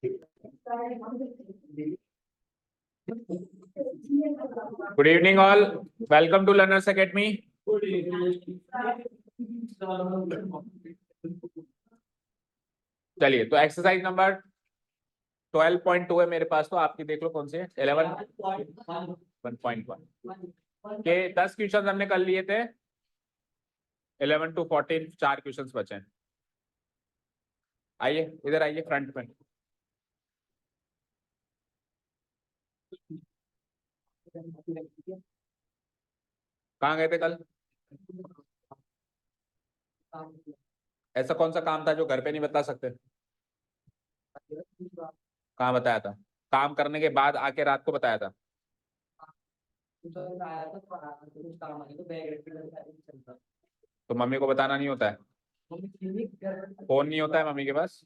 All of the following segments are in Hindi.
Good evening all. Welcome to Learners Academy. चलिए, तो एक्सरसाइज नंबर 12.2 है मेरे पास, तो आपकी देख लो कौन से 11.1 के 10 क्वेश्चन हमने कर लिए थे। 11 to 14 4 क्वेश्चन बचे हैं। आइए इधर आइए फ्रंट में। कहाँ गए थे कल? ऐसा कौन सा काम था जो घर पे नहीं बता सकते? कहाँ बताया था? काम करने के बाद आके रात को बताया था। तो मम्मी को बताना नहीं होता है? फोन नहीं होता है मम्मी के पास?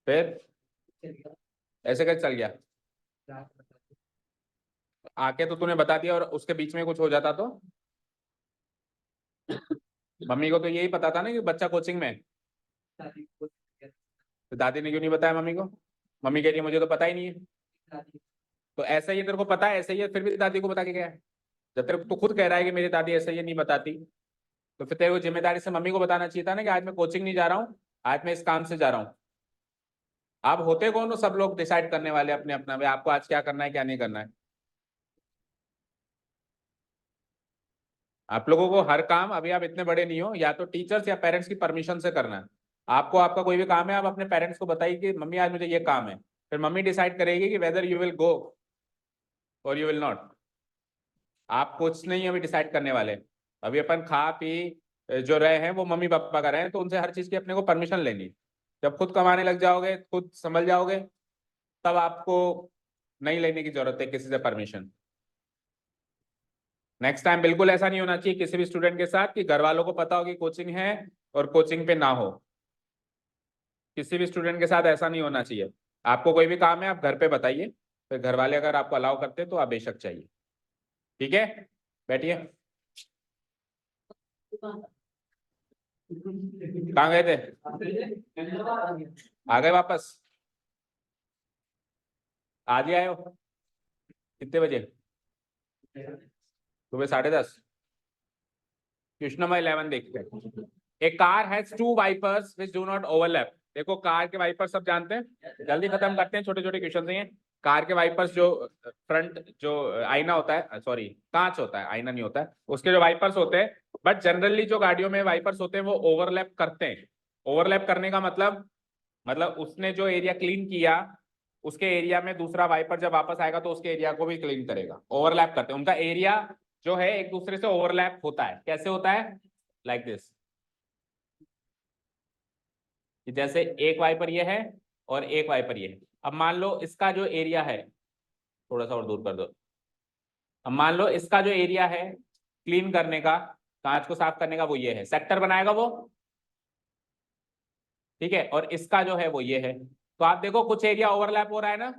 फिर ऐसे कैसे चल गया? आके तो तूने बता दिया और उसके बीच में कुछ हो जाता तो? मम्मी को तो यही पता था ना कि बच्चा कोचिंग में है। तो दादी ने क्यों नहीं बताया मम्मी को? मम्मी कह रही है मुझे तो पता ही नहीं है। तो ऐसा ही तेरे को पता है, ऐसा ही है, फिर भी दादी को बता के गया है। जब तेरे को तू खुद कह रहा है कि मेरी दादी ऐसा ही नहीं बताती, तो फिर तेरे को जिम्मेदारी से मम्मी को बताना चाहिए था ना कि आज मैं कोचिंग नहीं जा रहा हूँ, आज मैं इस काम से जा रहा हूँ। आप होते कौन हो सब लोग डिसाइड करने वाले अपने अपना, भाई आपको आज क्या करना है क्या नहीं करना है? आप लोगों को हर काम, अभी आप इतने बड़े नहीं हो, या तो टीचर्स या पेरेंट्स की परमिशन से करना है। आपको आपका कोई भी काम है, आप अपने पेरेंट्स को बताइए कि मम्मी आज मुझे ये काम है, फिर मम्मी डिसाइड करेगी कि वेदर यू विल गो और यू विल नॉट। आप कुछ नहीं अभी डिसाइड करने वाले। अभी अपन खा पी जो रहे हैं वो मम्मी पापा का रहे हैं, तो उनसे हर चीज की अपने को परमिशन लेनी। जब खुद कमाने लग जाओगे, खुद संभल जाओगे, तब आपको नहीं लेने की जरूरत है किसी से परमिशन। नेक्स्ट टाइम बिल्कुल ऐसा नहीं होना चाहिए किसी भी स्टूडेंट के साथ कि घर वालों को पता हो कि कोचिंग है और कोचिंग पे ना हो। किसी भी स्टूडेंट के साथ ऐसा नहीं होना चाहिए। आपको कोई भी काम है आप घर पे बताइए, फिर घर वाले अगर आपको अलाउ करते हैं तो आप बेशक चाहिए। ठीक है, बैठिए। कहाँ गए थे? आ गए वापस? आज ही आए हो? कितने बजे? सुबह 10:30। क्वेश्चन नंबर 11 देखते हैं। A car has two wipers which do not overlap. देखो कार के वाइपर सब जानते हैं, जल्दी खत्म करते हैं, छोटे छोटे क्वेश्चन हैं। कार के वाइपर्स जो फ्रंट जो आईना होता है, सॉरी कांच होता है, आईना नहीं होता है, उसके जो वाइपर्स होते हैं, बट जनरली जो गाड़ियों में वाइपर्स होते हैं वो ओवरलैप करते हैं। ओवरलैप करने का मतलब उसने जो एरिया क्लीन किया उसके एरिया में दूसरा वाइपर जब वापस आएगा तो उसके एरिया को भी क्लीन करेगा। ओवरलैप करते हैं, उनका एरिया जो है एक दूसरे से ओवरलैप होता है। कैसे होता है? Like this. जैसे एक वाइपर ये है और एक वाइपर ये है। अब मान लो इसका जो एरिया है, थोड़ा सा और दूर कर दो। अब मान लो इसका जो एरिया है क्लीन करने का, कांच को साफ करने का, वो ये है, सेक्टर बनाएगा वो। ठीक है, और इसका जो है वो ये है। तो आप देखो कुछ एरिया ओवरलैप हो रहा है ना,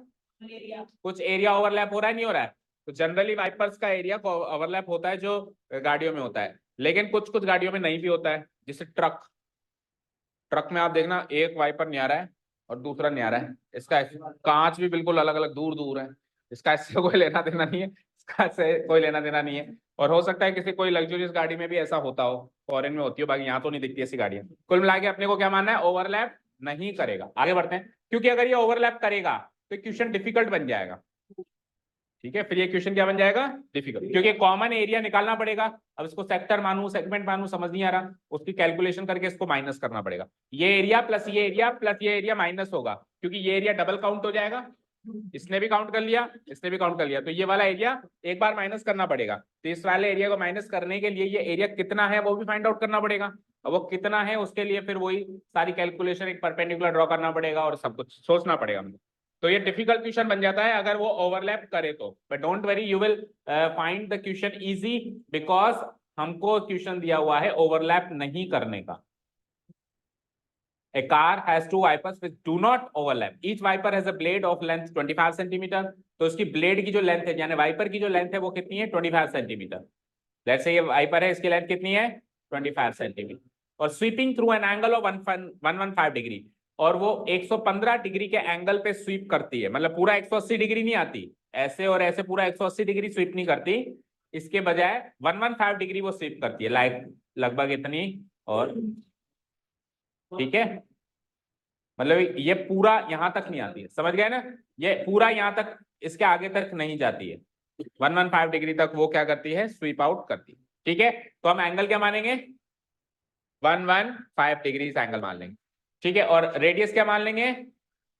कुछ एरिया ओवरलैप हो रहा है, नहीं हो रहा है? तो जनरली वाइपर्स का एरिया ओवरलैप होता है जो गाड़ियों में होता है, लेकिन कुछ कुछ गाड़ियों में नहीं भी होता है। जैसे ट्रक, ट्रक में आप देखना एक वाइपर नहीं आ रहा है और दूसरा नहीं आ रहा है, इसका कांच भी बिल्कुल अलग अलग दूर दूर है। इसका इससे कोई लेना देना नहीं है, इसका से कोई लेना देना नहीं है। और हो सकता है किसी कोई लग्जरियस गाड़ी में भी ऐसा होता हो, फॉरेन में होती हो, बाकी यहाँ तो नहीं दिखती ऐसी गाड़ियां। कुल मिला के अपने को क्या मानना है? ओवरलैप नहीं करेगा। आगे बढ़ते हैं, क्योंकि अगर ये ओवरलैप करेगा तो क्वेश्चन डिफिकल्ट बन जाएगा। ठीक है, फिर ये क्वेश्चन क्या बन जाएगा? डिफिकल्ट, क्योंकि कॉमन एरिया निकालना पड़ेगा। अब इसको सेक्टर मानू सेगमेंट मानू समझ नहीं आ रहा, उसकी कैलकुलेशन करके इसको माइनस करना पड़ेगा। ये एरिया प्लस ये एरिया प्लस ये एरिया माइनस होगा, क्योंकि ये एरिया डबल काउंट हो जाएगा। इसने भी काउंट कर लिया, इसने भी काउंट कर लिया, तो ये वाला एरिया एक बार माइनस करना पड़ेगा। तो इस वाले एरिया को माइनस करने के लिए ये एरिया कितना है वो भी फाइंड आउट करना पड़ेगा। अब वो कितना है उसके लिए फिर वही सारी कैलकुलेशन, एक परपेंडिकुलर ड्रॉ करना पड़ेगा और सब कुछ सोचना पड़ेगा। तो ये डिफिकल्ट क्वेश्चन बन जाता है अगर वो ओवरलैप करे तो। But don't worry, you will find the question easy, because हमको क्वेश्चन दिया हुआ है ओवरलैप नहीं करने का। A car has two wipers which do not overlap. Each wiper has a blade of length 25 cm. तो उसकी ब्लेड की जो लेंथ है, यानी वाइपर की जो लेंथ है वो कितनी है? 25 सेंटीमीटर। लेट्स से ये वाइपर है, इसकी लेंथ कितनी है? 25 सेंटीमीटर। और sweeping through an angle of 115 degree. और वो 115 डिग्री के एंगल पे स्वीप करती है, मतलब पूरा 180 डिग्री नहीं आती, ऐसे और ऐसे पूरा 180 डिग्री स्वीप नहीं करती, इसके बजाय 115 डिग्री वो स्वीप करती है, लाइक लगभग इतनी। और ठीक है, मतलब ये पूरा यहां तक नहीं आती है, समझ गए ना, ये पूरा यहां तक, इसके आगे तक नहीं जाती है, 115 डिग्री तक वो क्या करती है, स्वीप आउट करती है। ठीक है, तो हम एंगल क्या मानेंगे, 115 डिग्री एंगल मान लेंगे। ठीक है, और रेडियस क्या मान लेंगे,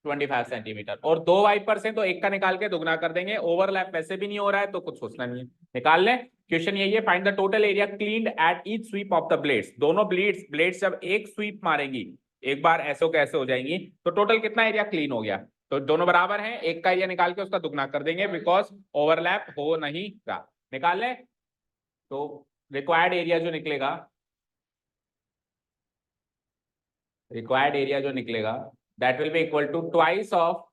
25 सेंटीमीटर, और दो वाइपर्स हैं तो एक का निकाल के दुगना कर देंगे, ओवरलैप वैसे भी नहीं हो रहा है तो कुछ सोचना नहीं है, निकाल लें। क्वेश्चन यही है, find the total area cleaned at each sweep of the blades. दोनों ब्लेड्स जब एक स्वीप मारेंगी, एक बार ऐसे कैसे हो जाएंगी, तो टोटल कितना एरिया क्लीन हो गया, तो दोनों बराबर हैं, एक का एरिया निकाल के उसका दुगना कर देंगे, बिकॉज ओवरलैप हो नहीं रहा। निकाल लें, तो रिक्वायर्ड एरिया जो निकलेगा, रिक्वायर्ड एरिया जो निकलेगा, that will be equal to twice of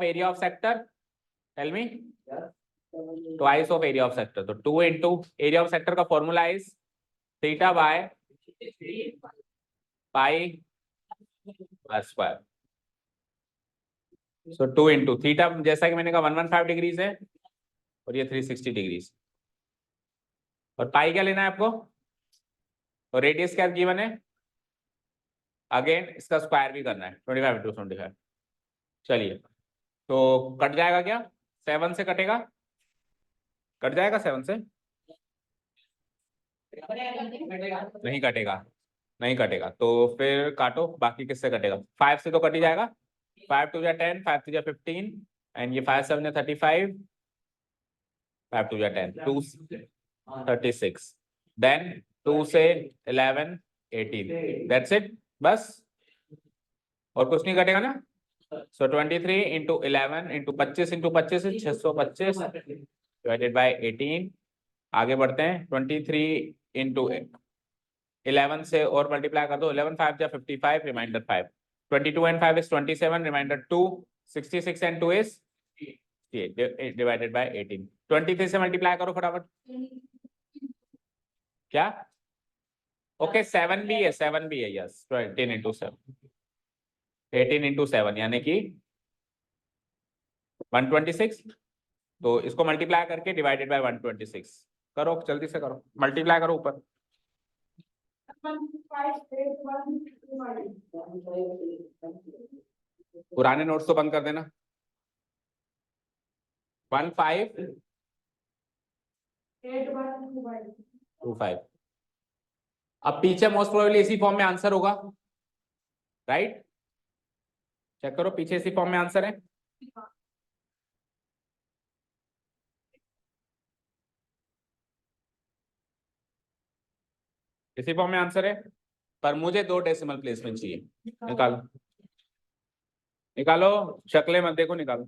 area of sector, tell me, twice of area of sector, तो 2 इंटू एरिया ऑफ सेक्टर का formula is theta by pi square, so 2 into theta, जैसा कि मैंने कहा 115 डिग्रीज है और ये 360 डिग्रीज, और पाई क्या लेना है आपको, और रेडियस क्या गिवन है, अगेन इसका स्क्वायर भी करना है, 25 इंटू 25। चलिए, तो कट जाएगा क्या, 7 से कटेगा, कट जाएगा 7 से, नहीं कटेगा, नहीं कटेगा, तो फिर काटो, बाकी किससे कटेगा, 5 से तो कट ही जाएगा, 5 टू जा 10, 5 टू जा 15, एंड ये 5 7 35, 5 टू जा 10, 2 36, देन 2 से 11 18, दैट्स इट, बस, और कुछ नहीं कटेगा ना। सो 23 into 11 into 25 into 25 625 divided by 18, आगे बढ़ते हैं, 23 इंटू 11 से और मल्टीप्लाई कर दो, 11 5 जा 55, remainder 5, 22 and 5 is 27, remainder 2, 66 and 2 is divided by 18, 23 से मल्टीप्लाई करो फटाफट, क्या, ओके 7 भी है, 7 भी है, यस, 18 इंटू 7, 18 इंटू 7 यानी कि 126, तो इसको मल्टीप्लाई करके डिवाइडेड बाय 126 करो, जल्दी से करो, मल्टीप्लाई करो ऊपर, पुराने नोट्स तो बंद कर देना, 1525, अब पीछे मोस्ट प्रोबेबली इसी फॉर्म में आंसर होगा, राइट, चेक करो पीछे इसी फॉर्म में आंसर है, इसी फॉर्म में आंसर है, पर मुझे 2 डेसिमल प्लेस में चाहिए, निकालो, निकालो, शक्लें मत देखो, निकालो,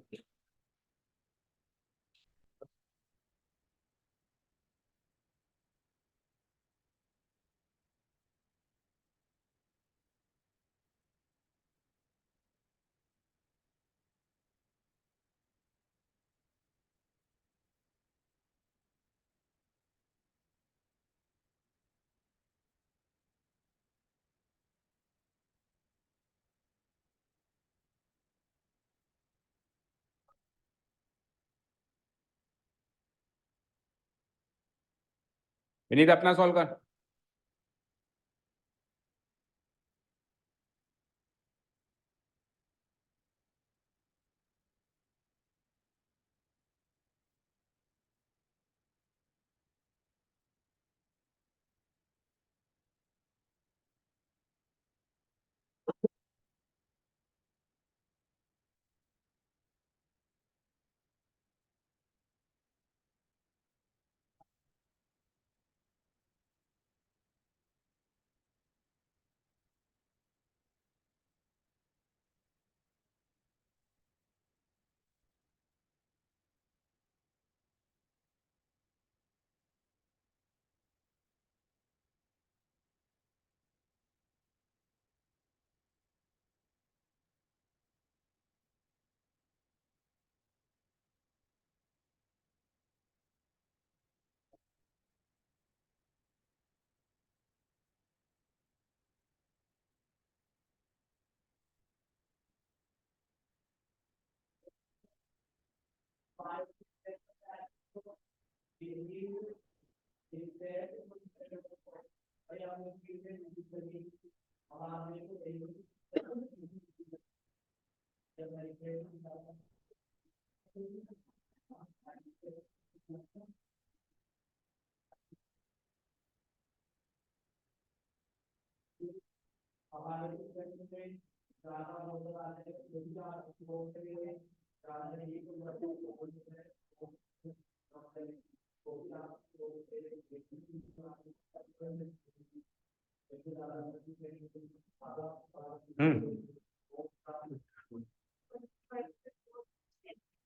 विनीत अपना सॉल्व कर,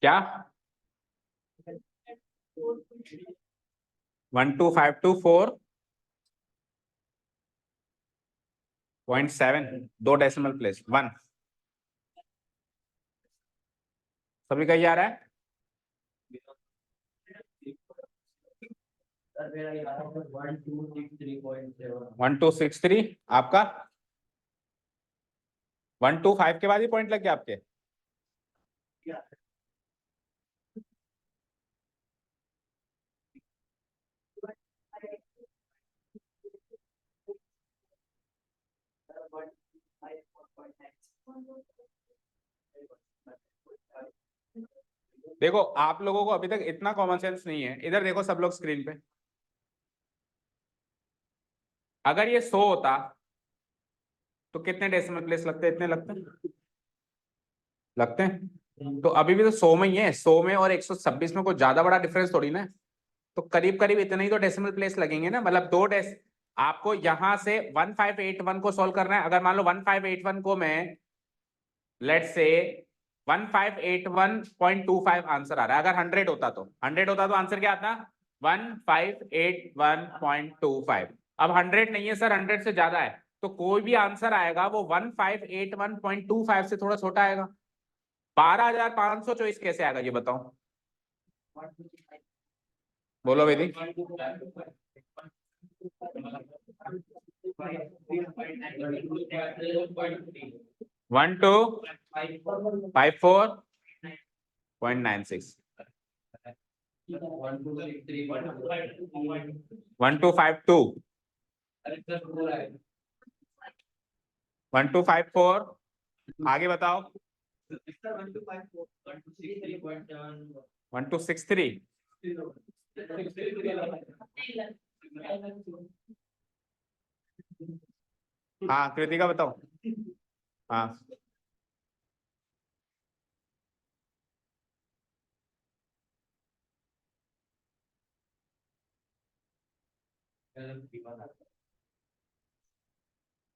क्या 1252.4.7 दो डेसिमल प्लेस 1 सभी का ये आ रहा है 1263 आपका 125 के बाद ही पॉइंट लग गया आपके देखो आप लोगों को अभी तक इतना कॉमन सेंस नहीं है इधर देखो सब लोग स्क्रीन पे अगर ये 100 होता तो कितने डेसिमल प्लेस लगते इतने लगते हैं तो अभी भी तो 100 में ही है 100 में और 126 में कोई ज्यादा बड़ा डिफरेंस थोड़ी ना तो करीब करीब इतने ही तो डेसिमल प्लेस लगेंगे ना मतलब दो डेस आपको यहां से 1581 को सॉल्व करना है अगर मान लो 1581 को मैं लेट्स से 1581.25 आंसर आ रहा है अगर 100 होता तो 100 होता तो आंसर क्या आता 1581.25 अब 100 नहीं है सर 100 से ज्यादा है तो कोई भी आंसर आएगा वो 1581.25 से थोड़ा छोटा आएगा 12,524 कैसे आएगा ये बताओ बोलो वेदी 1254.96 1252 1254 आगे बताओ 1263 हाँ कृतिका बताओ हाँ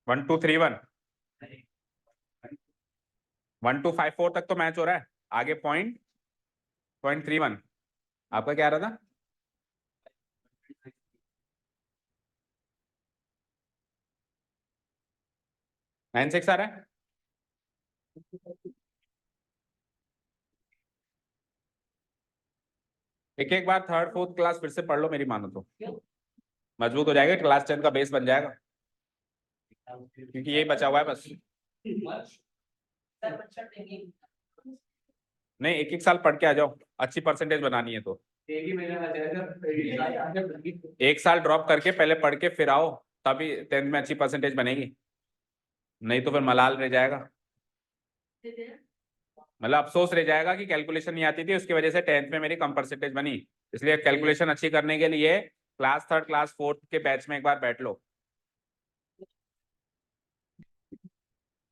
वन टू थ्री वन 1254 तक तो मैच हो रहा है आगे 0.31 आपका क्या आ रहा था 96 आ रहा है एक एक बार थर्ड फोर्थ क्लास फिर से पढ़ लो मेरी मानो तो मजबूत हो जाएगा क्लास 10 का बेस बन जाएगा क्योंकि यही बचा हुआ है बस नहीं एक एक साल पढ़ के आ जाओ अच्छी परसेंटेज बनानी है तो एक साल ड्रॉप करके पहले पढ़ के फिर आओ तभी 10th में अच्छी परसेंटेज बनेगी नहीं तो फिर मलाल रह जाएगा मतलब अफसोस रह जाएगा कि कैलकुलेशन नहीं आती थी उसकी वजह से 10th में मेरी कम परसेंटेज बनी इसलिए कैलकुलेशन अच्छी करने के लिए क्लास थर्ड क्लास फोर्थ के बैच में एक बार बैठ लो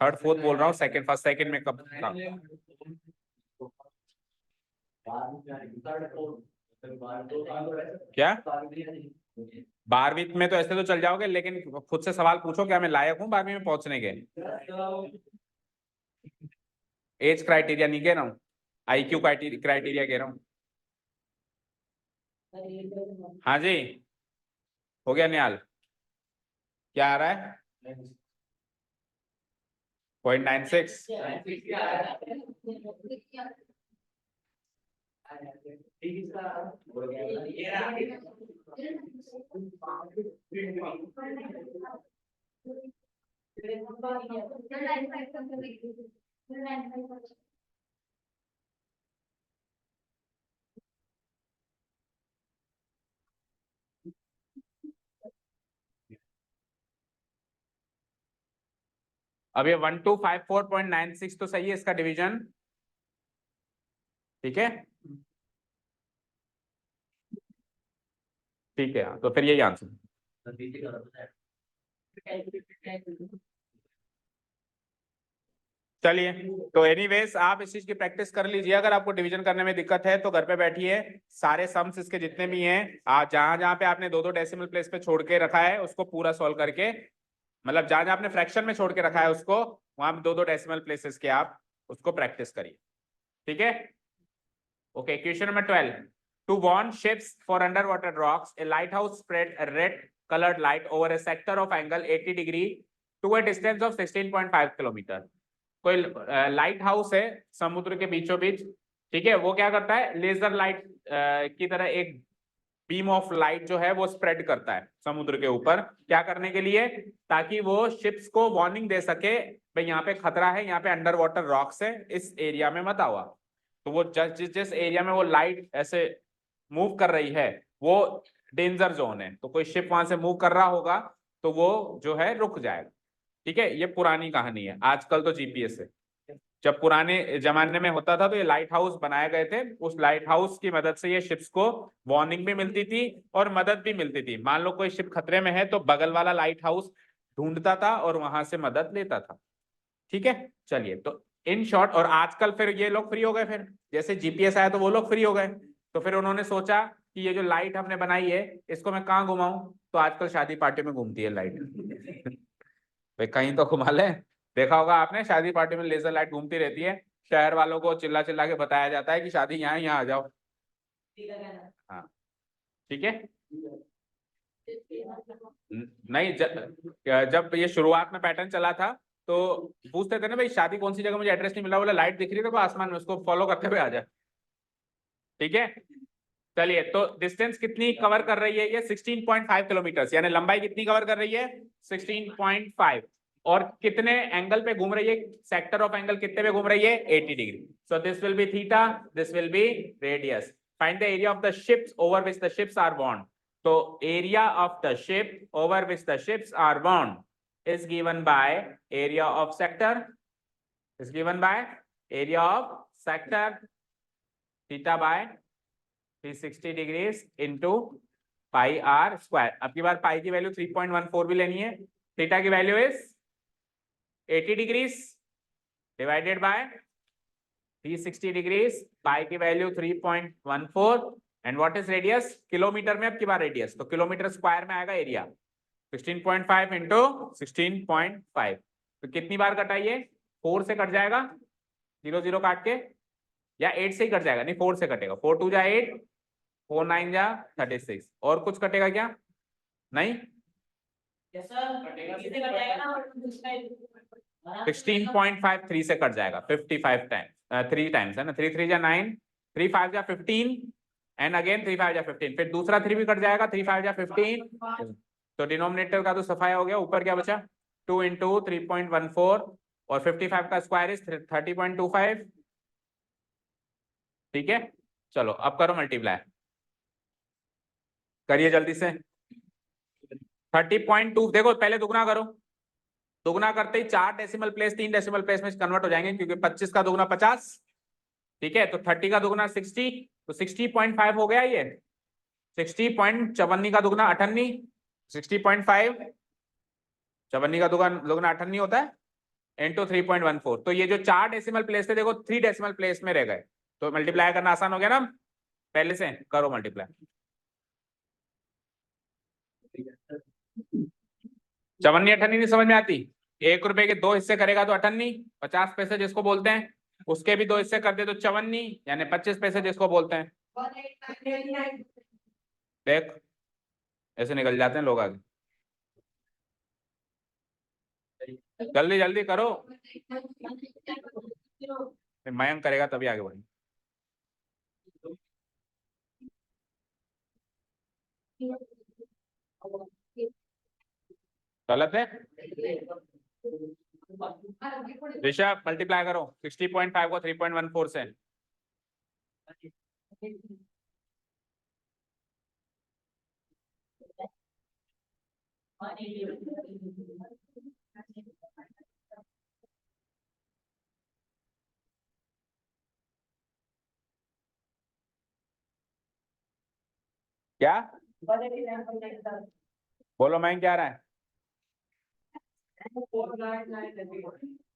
थर्ड फोर्थ बोल रहा हूँ सेकंड फर्स्ट सेकंड में कब था क्या 12वीं में तो ऐसे तो चल जाओगे लेकिन खुद से सवाल पूछो क्या मैं लायक हूँ 12वीं में पहुंचने के एज क्राइटेरिया नहीं कह रहा हूँ IQ क्राइटेरिया कह रहा हूँ हाँ जी हो गया निहाल क्या आ रहा है 0.96 अब ये 1254.96 तो सही है इसका डिवीजन, ठीक है, ठीक है, तो फिर यही आंसर। चलिए, तो एनीवेज आप इस चीज की प्रैक्टिस कर लीजिए। अगर आपको डिवीजन करने में दिक्कत है तो घर पे बैठिए, सारे समस इसके जितने भी हैं, जहां जहां पे आपने दो दो डेसिमल प्लेस पे छोड़ के रखा है उसको पूरा सॉल्व करके, मतलब जहां जहां आपने फ्रैक्शन में छोड़ के रखा है उसको, वहां दो दो डेसिमल प्लेसेस के आप उसको प्रैक्टिस करिए, ठीक है। Okay, question number 12, two warn ships for underwater rocks, a lighthouse spread a red colored light over a sector of angle 80 degree to a distance of 16.5 kilometre. कोई लाइट हाउस है समुद्र के बीचों बीच, ठीक है, वो क्या करता है, लेजर लाइट की तरह एक बीम ऑफ लाइट जो है वो स्प्रेड करता है समुद्र के ऊपर, क्या करने के लिए, ताकि वो शिप्स को वार्निंग दे सके, भाई यहाँ पे खतरा है, यहाँ पे अंडर वाटर रॉक्स है, इस एरिया में मत आवा। तो वो जिस जिस एरिया में वो लाइट ऐसे मूव कर रही है वो डेंजर जोन है, तो कोई शिप वहां से मूव कर रहा होगा तो वो जो है रुक जाएगा, ठीक है। ये पुरानी कहानी है, आजकल तो जीपीएस है। जब पुराने जमाने में होता था तो ये लाइट हाउस बनाए गए थे, उस लाइट हाउस की मदद से ये शिप्स को वार्निंग भी मिलती थी और मदद भी मिलती थी। मान लो कोई शिप खतरे में है तो बगल वाला लाइट हाउस ढूंढता था और वहां से मदद लेता था, ठीक है। चलिए, तो इन शॉर्ट, और आजकल फिर ये लोग फ्री हो गए, फिर जैसे जीपीएस आया तो वो लोग फ्री हो गए, तो फिर उन्होंने सोचा कि ये जो लाइट हमने बनाई है इसको मैं कहाँ घुमाऊं, तो आजकल शादी पार्टी में घूमती है लाइट। भाई कहीं तो घुमा ले, देखा होगा आपने शादी पार्टी में लेजर लाइट घूमती रहती है, शहर वालों को चिल्ला चिल्ला के बताया जाता है कि शादी यहाँ यहाँ आ जाओ। हाँ, ठीक है। नहीं, जब ये शुरुआत में पैटर्न चला था तो पूछते थे ना, भाई शादी कौन सी जगह, मुझे एड्रेस नहीं मिला, बोला लाइट दिख रही है तो आसमान में, उसको फॉलो करते हुए आ जाए, ठीक है। चलिए, तो डिस्टेंस कितनी कवर कर रही है ये, 16.5 किलोमीटर, यानी लंबाई कितनी कवर कर रही है, 16.5, और कितने एंगल पे घूम रही है, सेक्टर ऑफ एंगल कितने पे घूम रही है, 80 degree. So this will be theta, this will be radius. Find the area of the ships over which the ships are bound. तो area of the ship over which the ships are bound is given by area of sector, is given by area of sector, theta by 360 degrees into pi r square. अब की बार पाई की वैल्यू 3.14 भी लेनी है, थीटा की value is 80 degrees divided by 360 degrees, pi की value 3.14, and what is radius, kilometre में अब की बार रेडियस, तो किलोमीटर स्क्वायर में आएगा एरिया, 16.5 इंटू 16.5। तो कितनी बार कटाइए, 4 से कट जाएगा, 0 0 काट के, या 8 से ही कट जाएगा, नहीं 4 से कटेगा, 4 2 जा 8, 4 9 जा 36, और कुछ कटेगा क्या, नहीं, 16.5 3 से कट जाएगा, 55 टाइम, 3 टाइम्स है ना, 3 3 जा 9, 3 5 जा 15, एंड अगेन 3 5 जा 15, फिर दूसरा 3 भी कट जाएगा, 3 5 जा 15, तो डिनोमिनेटर का तो सफाया हो गया, ऊपर क्या बचा, 2 इंटू 3.14, और 55 का स्क्वायर इज 30.25, ठीक है। चलो अब करो मल्टीप्लाई, करिए जल्दी से, 30.2, देखो पहले दुगना करो, दुगना करते ही 4 डेसिमल प्लेस 3 डेसिमल प्लेस में कन्वर्ट हो जाएंगे, क्योंकि 25 का दुगना 50, ठीक है, तो 30 का दुगना 60, तो 60.5 हो गया ये, 60.54 का दुगना 58, 60.5, 54 का दुगना 58 होता है, इंटू 3.14, तो ये जो 4 डेसिमल प्लेस थे देखो 3 डेसिमल प्लेस में रह गए, तो मल्टीप्लाई करना आसान हो गया ना, पहले से करो मल्टीप्लाई। 54 58 नहीं समझ में आती, 1 रुपए के 2 हिस्से करेगा तो 58, 50 पैसे जिसको बोलते हैं, उसके भी 2 हिस्से कर दे तो 54, यानी 25 पैसे जिसको बोलते हैं। देख, ऐसे निकल जाते हैं लोग आगे, जल्दी जल्दी करो, मयंक करेगा तभी आगे बढ़ेंगे। गलत है, ऋषभ मल्टीप्लाई करो 60.5 को 3.14 से, क्या बोलो, मैं क्या रहा है?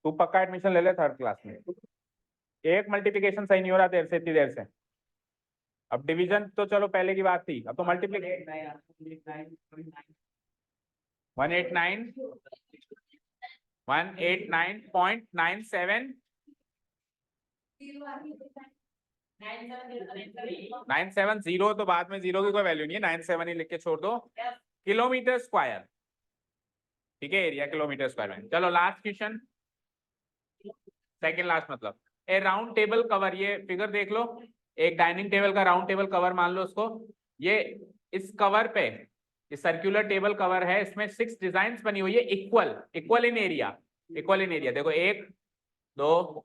तू पक्का एडमिशन ले ले थर्ड क्लास में। एक मल्टीप्लिकेशन सही नहीं हो रहा देर से, इतनी देर से। अब डिवीजन तो चलो पहले की बात थी, अब तो मल्टीप्लिकेशन। 189 189.97 970 तो बाद में जीरो की कोई वैल्यू नहीं है, 97 ही लिख के छोड़ दो। किलोमीटर स्क्वायर, ठीक है, एरिया किलोमीटर स्क्वायर में। चलो लास्ट क्वेश्चन, सेकंड लास्ट मतलब। ए राउंड टेबल कवर, ये फिगर देख लो, एक डाइनिंग टेबल का राउंड टेबल कवर मान लो उसको। ये इस कवर पे, इस सर्कुलर टेबल कवर है, इसमें 6 डिजाइन बनी हुई है, equal in area, equal in area. देखो 1 2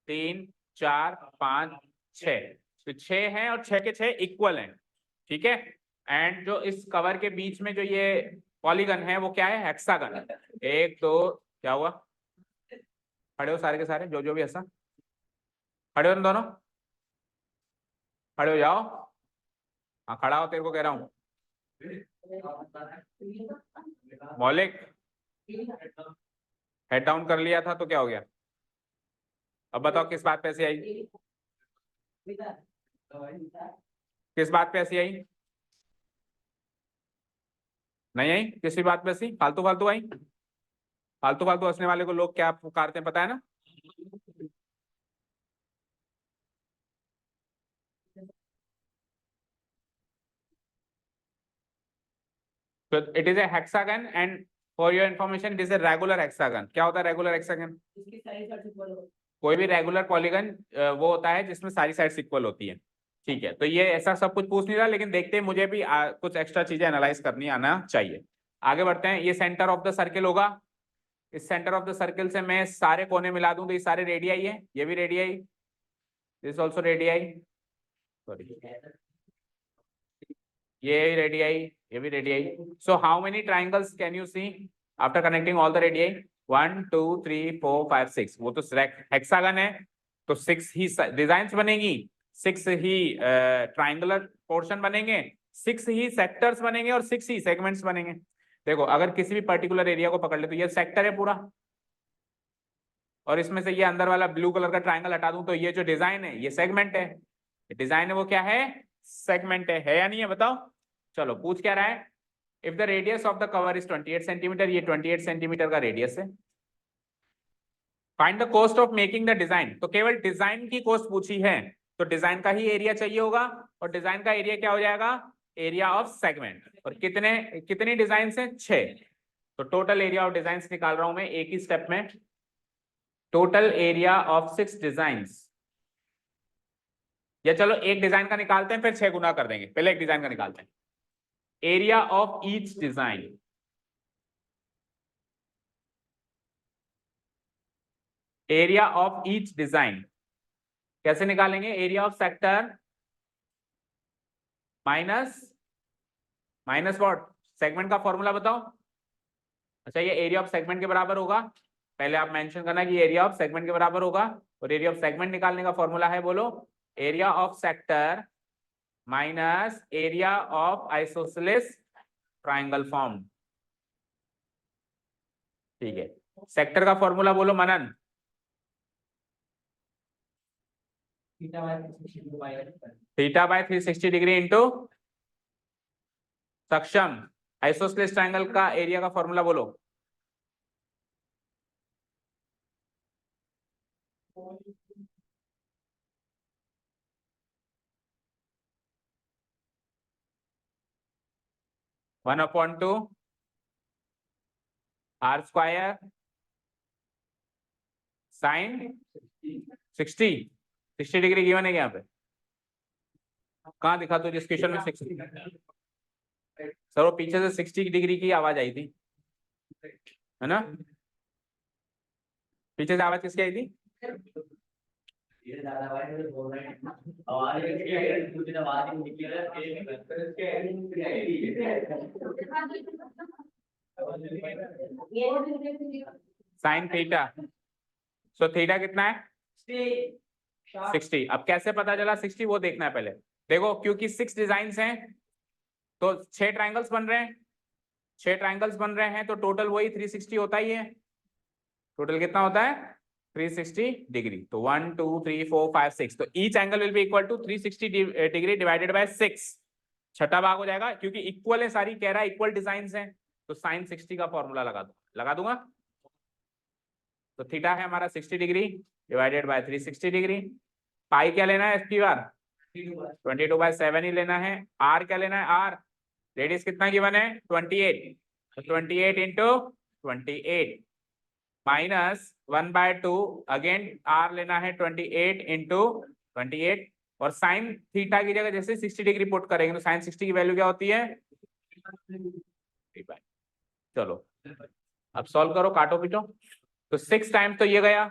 3 4 5 6, तो 6 हैं और 6 के 6 इक्वल हैं, ठीक है। एंड जो इस कवर के बीच में जो ये पॉलीगन है वो क्या है? हेक्सागन। 1 2, क्या हुआ? खड़े हो सारे के सारे, जो भी ऐसा खड़े हो, दोनों खड़े हो जाओ। हाँ खड़ा हो, तेरे को कह रहा हूँ। मौलिक, हेड डाउन कर लिया था तो क्या हो गया? अब बताओ किस बात पे ऐसी आई? किस बात पे ऐसी आई? नहीं आई किसी बात पे ऐसी, फालतू फालतू आई। फालतू फालतू हंसने वाले को लोग क्या पुकारते हैं पता है ना? तो it is a hexagon and for your information it is a regular hexagon. क्या होता है रेगुलर हेक्सागन? कोई भी रेगुलर पॉलीगन वो होता है जिसमें सारी साइड्स इक्वल होती है, ठीक है। तो ये ऐसा सब कुछ पूछ नहीं रहा, लेकिन देखते हैं, मुझे भी कुछ एक्स्ट्रा चीजें एनालाइज करनी आना चाहिए। आगे बढ़ते हैं। ये सेंटर ऑफ द सर्किल होगा। इस सेंटर ऑफ द सर्किल से मैं सारे कोने मिला दूं तो ये सारे रेडियाई है, ये भी radii, this also radii, sorry ये रेडियाई, ये भी radii. So how many triangles can you see after connecting all the radii? 1 2 3 4 5 6। वो तो हेक्सागन है तो 6 ही डिजाइन बनेगी, 6 ही ट्राइंगुलर पोर्शन बनेंगे, 6 ही सेक्टर्स बनेंगे और 6 ही सेगमेंट्स बनेंगे। देखो अगर किसी भी पर्टिकुलर एरिया को पकड़ ले तो ये सेक्टर है पूरा, और इसमें से ये अंदर वाला ब्लू कलर का ट्राइंगल हटा दूं तो ये जो डिजाइन है ये सेगमेंट है। डिजाइन है वो क्या है? सेगमेंट है या नहीं है बताओ? चलो पूछ क्या रहा है? If the radius of the cover is 28 centimetre, ये 28 सेंटीमीटर का रेडियस है। Find the cost of making the design, तो केवल डिजाइन की कॉस्ट पूछी है, तो डिजाइन का ही एरिया चाहिए होगा, और डिजाइन का एरिया क्या हो जाएगा? Area of segment. और कितने कितनी डिजाइन है? 6। तो टोटल एरिया ऑफ डिजाइन निकाल रहा हूं मैं एक ही स्टेप में। टोटल एरिया ऑफ 6 डिजाइंस, या चलो एक डिजाइन का निकालते हैं फिर 6 गुना कर देंगे, पहले एक डिजाइन का निकालते हैं। Area of each design, area of each design कैसे निकालेंगे? Area of sector minus minus what? Segment का फॉर्मूला बताओ। अच्छा ये एरिया ऑफ सेगमेंट के बराबर होगा, पहले आप मेंशन करना कि एरिया ऑफ सेगमेंट के बराबर होगा, और एरिया ऑफ सेगमेंट निकालने का फॉर्मूला है, बोलो। Area of sector minus area of isosceles triangle form, ठीक है। सेक्टर का फॉर्मूला बोलो Manan. Theta by 360 degree into सक्षम। आइसोसेलेस ट्राइंगल का एरिया का फॉर्मूला बोलो। One upon two r square sine 60 degree given है यहाँ पे, कहाँ दिखा तो जिस क्वेश्चन में 60? सर वो पीछे से 60 डिग्री की आवाज आई थी, है ना? पीछे से आवाज किसकी आई थी? Sine theta. सो थीटा कितना है? 60। अब कैसे पता चला 60? वो देखना है पहले। देखो क्योंकि 6 डिजाइन हैं तो 6 ट्राइंगल्स बन रहे हैं, 6 ट्राइंगल्स बन रहे हैं, तो टोटल वही 360 होता ही है। टोटल कितना होता है 360 डिग्री। तो 1 2 3 4 5 6, तो each angle will be equal to 360 degree divided by 6। छठा भाग हो जाएगा, क्योंकि इक्वल है सारी, कह रहा है इक्वल डिजाइन है, तो साइन 60 का फॉर्मूला लगा दूंगा। तो थीटा है हमारा 60 डिग्री डिवाइडेड बाय 360 डिग्री। पाई क्या लेना है एसपी बार 22/7 ही लेना है। आर क्या लेना है, आर रेडियस कितना गिवन है 28, तो 28 इंटू 28 माइनस 1/2, अगेन आर लेना है 28 इंटू 28, और साइन थीटा की जगह जैसे 60 डिग्री पुट करेंगे तो साइन 60 की वैल्यू क्या होती है। चलो अब सॉल्व करो, काटो पीटो। तो 6 टाइम्स तो ये गया,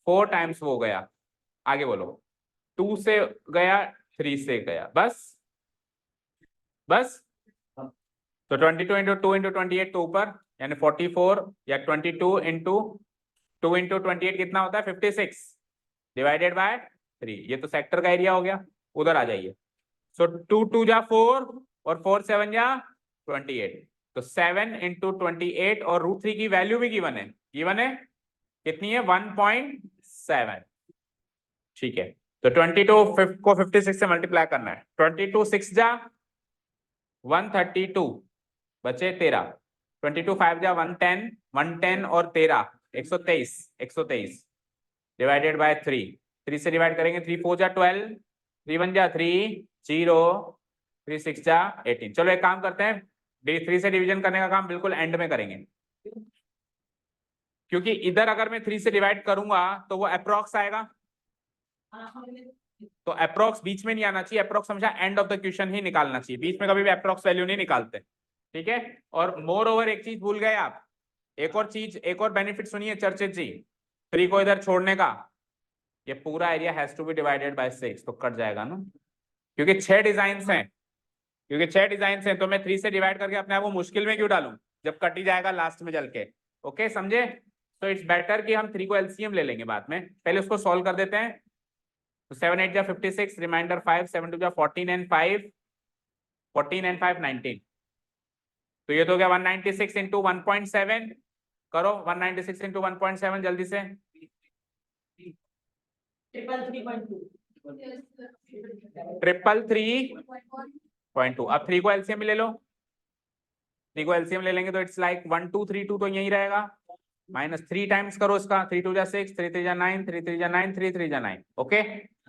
4 टाइम्स वो गया, आगे बोलो 2 से गया, 3 से गया, बस तो 22 इंटू 2 इंटू 28 तो ऊपर यानी 44, या 22 इंटू 2 इंटू 28 कितना होता है 56 डिवाइडेड बाय 3। ये तो सेक्टर का एरिया हो गया, उधर आ जाइए। सो 2 2 जा 4 और 4 7 जा 28, तो 7 इंटू 28, और √3 की वैल्यू भी गिवन है कितनी है 1.7। ठीक है, तो 22 को 56 से मल्टीप्लाई करना है। 22 6 जा 132 बचे 13, 22 5 जा 110, 110 और 13 123 डिवाइडेड बाय 3 से डिवाइड करेंगे, 3 4 जा 12, 3 1 जा 3 0, 3 6 जा 18। चलो एक काम करते हैं, 3 से डिवीजन करने का काम बिल्कुल एंड में करेंगे, क्योंकि इधर अगर मैं 3 से डिवाइड करूंगा तो वो अप्रोक्स आएगा, तो अप्रोक्स बीच में नहीं आना चाहिए, अप्रोक्स हमेशा एंड ऑफ द क्वेश्चन ही निकालना चाहिए, बीच में कभी भी अप्रोक्स वैल्यू नहीं निकालते। ठीक है, और मोर ओवर एक चीज भूल गए आप, एक और बेनिफिट सुनिए चर्चित जी, 3 को इधर छोड़ने का, ये पूरा area has to be divided by 6, तो कट जाएगा ना, क्योंकि 6 डिजाइन हैं, तो मैं 3 से डिवाइड करके अपने आप को मुश्किल में क्यों डालूं, जब कट ही जाएगा लास्ट में चल के। ओके समझे, तो इट्स बेटर कि हम 3 को एलसीएम ले लेंगे बाद में, पहले उसको सॉल्व कर देते हैं। तो 7 8 जा 56, रिमाइंडर 5, 7 2 जा 14 एंड 5 19, तो ये तो क्या 196 इंटू 1.7 करो, 196 इंटू 1.7 जल्दी से 333.2। अब 3 को एलसीएम ले लो, 3 को एलसीएम ले लेंगे तो इट्स लाइक 1232, तो यही रहेगा, माइनस 3 टाइम्स करो इसका, 3 2 जा 6, 3 3 जा 9, 3 3 जा 9, 3 3 जा 9, ओके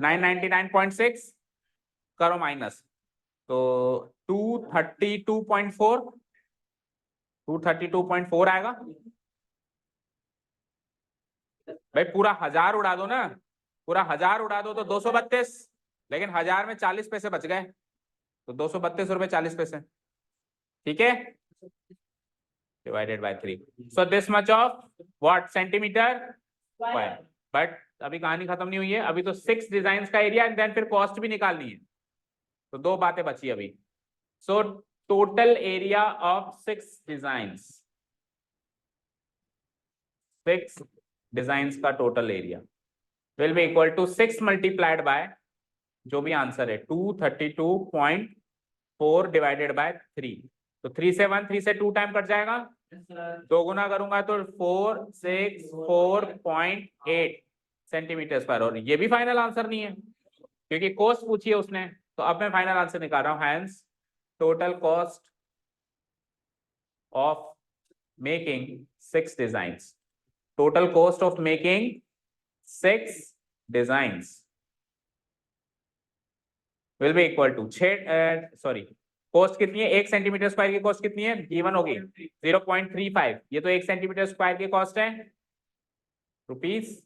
999.6 करो माइनस, तो 232.4 आएगा। भाई पूरा 1000 उड़ा दो ना, पूरा 1000 उड़ा दो तो 232, लेकिन 1000 में 40 पैसे बच गए, तो 232 रुपए 40 पैसे, ठीक है, divided by 3। So this much of what centimetre square. But अभी कहानी खत्म नहीं हुई है, अभी तो 6 डिजाइन का एरिया एंड देन फिर कॉस्ट भी निकालनी है, तो 2 बातें बची अभी। So total area of 6 designs का total area will be equal to 6 multiplied by जो भी आंसर है 232.4 डिवाइडेड बाय 3। तो 3 से 1, 3 से 2 टाइम कट जाएगा, 2 गुना करूंगा तो 464.8 सेंटीमीटर स्क्वायर, और ये भी फाइनल आंसर नहीं है क्योंकि कॉस्ट पूछी है उसने, तो अब मैं फाइनल आंसर निकाल रहा हूं। Hence total cost of making 6 designs, total cost of making 6 designs will be equal to cost कितनी है, 1 सेंटीमीटर स्क्वायर की कॉस्ट कितनी है गिवन होगी 0.35, ये तो 1 सेंटीमीटर स्क्वायर की कॉस्ट है रुपीस,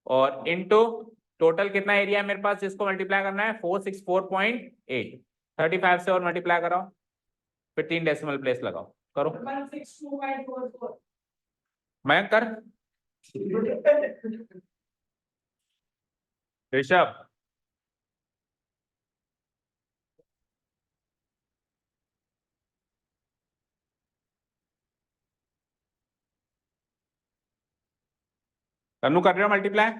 और इनटू टोटल कितना एरिया है मेरे पास जिसको मल्टीप्लाई करना है 464.8, 35 से और मल्टीप्लाई कराओ, फिर 3 डेसिमल प्लेस लगाओ, करो मैं कर ऋषभ तनु कर रहे हो मल्टीप्लाई,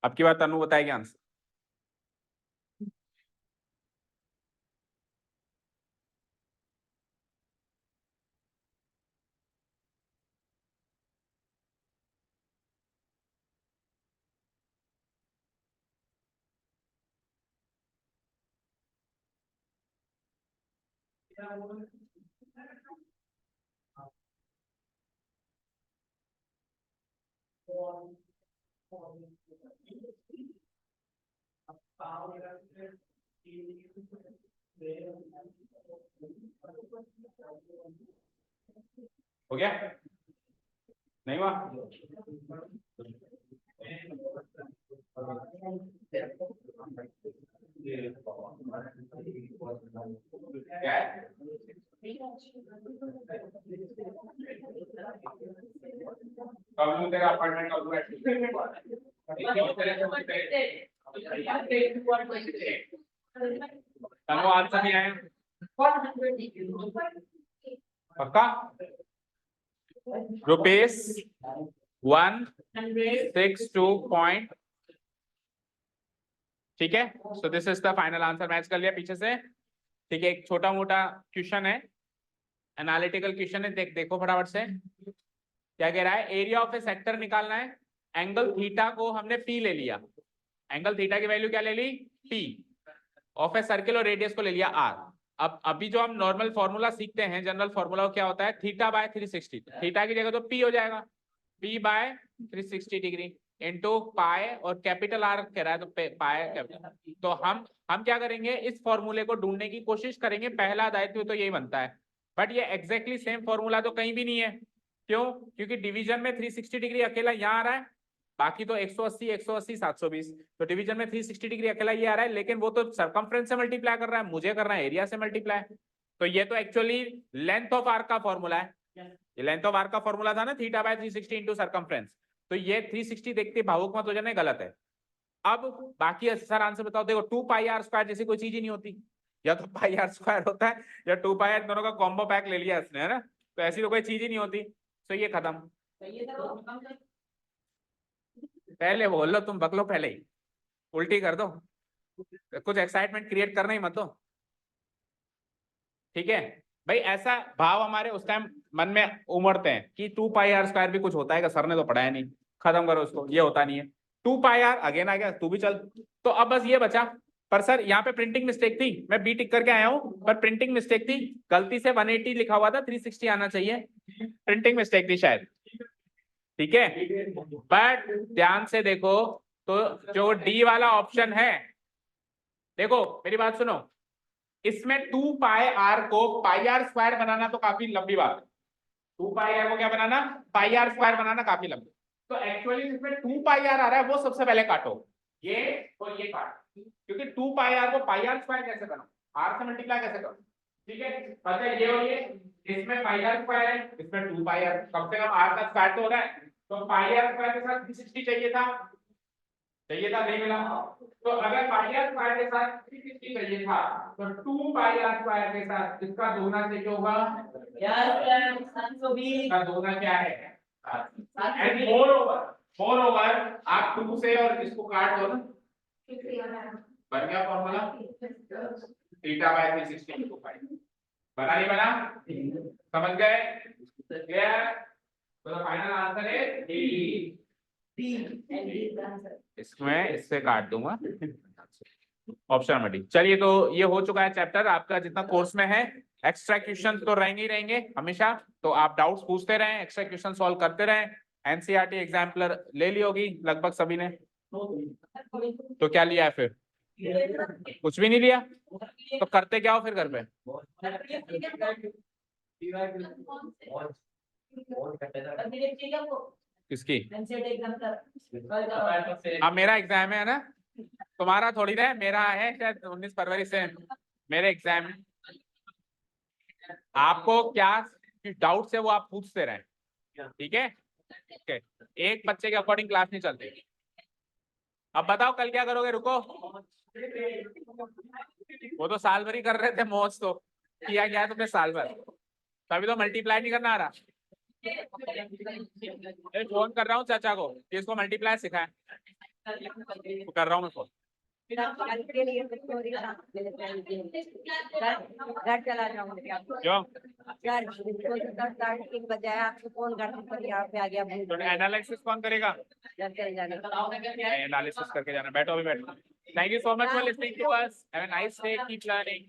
अब की बात तनु बताएगी आंसर। हो गया? नहीं हुआ? क्या है? कब लूं तेरा अपॉइंटमेंट, कब लूं? तनु आज से नहीं आए पक्का? रुपीस 162 पॉइंट, ठीक है। So this is the final answer. Match कर लिया पीछे से, ठीक है। एक छोटा मोटा क्वेश्चन है, एनालिटिकल क्वेश्चन है, देखो फटाफट से क्या कह रहा है। एरिया ऑफ ए सेक्टर निकालना है। एंगल थीटा को हमने पी ले लिया, एंगल थीटा की वैल्यू क्या ले ली? पी। ऑफ ए सर्किल और रेडियस को ले लिया आर। अब अभी जो हम नॉर्मल फॉर्मूला सीखते हैं, जनरल फॉर्मूला क्या होता है? Theta by 360। थीटा की जगह तो पी हो जाएगा, पी बाय 360 डिग्री इंटू पाए, और कैपिटल आर कह रहा है तो पाए कैपिटल। तो हम क्या करेंगे, इस फॉर्मूले को ढूंढने की कोशिश करेंगे। पहला दायित्व तो यही बनता है, बट ये एग्जैक्टली सेम फॉर्मूला तो कहीं भी नहीं है। क्यों? क्योंकि डिवीजन में 360 डिग्री अकेला यहाँ आ रहा है, बाकी तो 180 180 720, तो डिवीजन में 360 डिग्री अकेला ये आ रहा है, लेकिन वो तो सरकमफ्रेंस से मल्टीप्लाई कर रहा है, मुझे करना है एरिया से मल्टीप्लाई। तो ये तो एक्चुअली लेंथ ऑफ आर्क का फॉर्मूला है, ये लेंथ ऑफ आर्क का फॉर्मूला था ना, थीटा बाय 360 इंटू सरकमफ्रेंस। तो ये 360 देखते भावुक मत हो जाने, गलत है। अब बाकी सर आंसर बताओ। देखो 2 पाई आर स्क्वायर जैसी कोई चीज ही नहीं होती, या तो पाई आर स्क्वायर होता है या 2 पाई आर, दोनों का कॉम्बो पैक ले लिया इसने, है ना। तो ऐसी तो कोई चीज ही नहीं होती। तो ये खत्म। पहले बोल लो तुम, बकलो पहले ही, उल्टी कर दो, कुछ एक्साइटमेंट क्रिएट करना ही मत दो, ठीक है भाई। ऐसा भाव हमारे उस टाइम मन में उमड़ते हैं कि 2 पाई आर स्क्वायर भी कुछ होता है, सर ने तो पढ़ाया नहीं, खत्म करो उसको, ये होता नहीं है। 2 पाई आर अगेन आ गया, तू भी चल। तो अब बस ये बचा, पर सर यहाँ पे प्रिंटिंग मिस्टेक थी, मैं बी टिक करके आया हूँ, पर प्रिंटिंग मिस्टेक थी, गलती से 180 लिखा हुआ था, 360 आना चाहिए, प्रिंटिंग मिस्टेक थी शायद, ठीक है। बट ध्यान से देखो, तो जो डी वाला ऑप्शन है, देखो मेरी बात सुनो, इसमें 2 पाई आर को पाई आर स्क्वायर बनाना तो काफी लंबी बात है। 2 पाई आर को क्या बनाना? पाई आर स्क्वायर बनाना काफी लंबी। तो एक्चुअली इसमें 2 पाई आर आ रहा है, वो सबसे पहले काटो, ये और ये काटो, क्योंकि 2 पाई आर को पाई आर स्क्वायर कैसे करो, आर से मल्टीप्लाई कैसे करो, ठीक है। पता है ये और ये, इसमें पाई आर स्क्वायर है, इसमें 2 पाई आर, कम से कम आर का स्क्वायर तो हो रहा है। तो पाई आर स्क्वायर के साथ 360 चाहिए था, नहीं मिला। तो अगर पाई आर स्क्वायर के साथ 360 चाहिए था, तो 2 पाई आर स्क्वायर के साथ इसका दोगुना चाहिए होगा, इसका दोगुना क्या है? एंड मोर ओवर आप 2 से और इसको काट दो ना, बन गया formula theta by 360 into pi. बना नहीं बना? समझ गए? क्लियर? तो फाइनल आंसर है डी। इसमें इससे काट दूंगा ऑप्शन नंबर डी। चलिए, तो ये हो चुका है चैप्टर आपका, जितना कोर्स में है। एक्स्ट्रा क्वेश्चन तो रहेंगे ही रहेंगे हमेशा, तो आप डाउट्स पूछते रहें, एक्स्ट्रा क्वेश्चन सॉल्व करते रहें। एनसीईआरटी एग्जाम्पलर ले ली होगी लगभग सभी ने, तो क्या लिया है फिर? कुछ भी नहीं लिया, तो करते क्या हो फिर घर पे? किसकी? अब मेरा एग्जाम है ना, तुम्हारा थोड़ी ना है, मेरा है शायद 19 फरवरी से मेरे एग्जाम। आपको क्या डाउट्स है वो आप पूछते रहें, ठीक है। ओके, एक बच्चे के अकॉर्डिंग क्लास नहीं चलती। अब बताओ कल क्या करोगे? रुको, वो तो साल भर ही कर रहे थे मौज, तो किया गया तुमने साल भर, तभी तो मल्टीप्लाई नहीं करना आ रहा। फोन कर रहा हूँ चाचा को कि इसको मल्टीप्लाई सिखाए, तो कर रहा हूँ मैं फोन। घर चला जाऊंगी क्यों? बजाय आपको फोन करते यहाँ पे आ गया। तो एनालिसिस कौन करेगा? एनालिसिस करके जाना। बैठो, अभी बैठो। Thank you so much for listening to us. Have a nice day, keep learning.